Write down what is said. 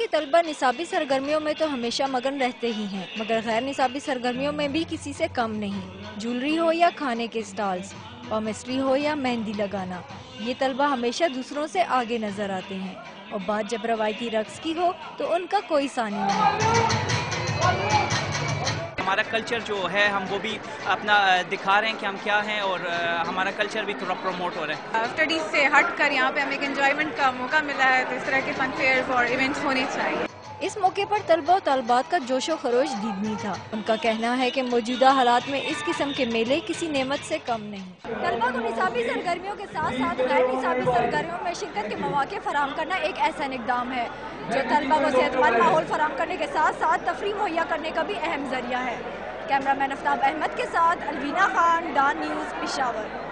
के तलबा निसाबी सरगर्मियों में तो हमेशा मगन रहते ही हैं, मगर गैर निसाबी सरगर्मियों में भी किसी से कम नहीं। ज्वेलरी हो या खाने के स्टॉल्स, कॉमिस्ट्री हो या मेहंदी लगाना, ये तलबा हमेशा दूसरों से आगे नजर आते हैं। और बात जब रवायती रक्स की हो तो उनका कोई सानी नहीं। हमारा कल्चर जो है हम वो भी अपना दिखा रहे हैं कि हम क्या हैं, और हमारा कल्चर भी थोड़ा प्रमोट हो रहा है। स्टडीज से हट कर यहाँ पे हमें एक एंजॉयमेंट का मौका मिला है, तो इस तरह के फन फेयर्स और इवेंट्स होने चाहिए। इस मौके पर तलबा और तलबात का जोशो खरोश दीदनी था। उनका कहना है कि मौजूदा हालात में इस किस्म के मेले किसी नेमत से कम नहीं। तलबा को निसाबी सरगर्मियों के साथ साथ गैर निसाबी सरगर्मियों में शिरकत के मौके फराहम करना एक ऐसा इकदाम है जो तलबा को सेहतमंद माहौल फराहम करने के साथ साथ तफरीह मुहैया करने का भी अहम जरिया है। कैमरामैन आफ्ताब अहमद के साथ अलवीना खान, डान न्यूज़, पेशावर।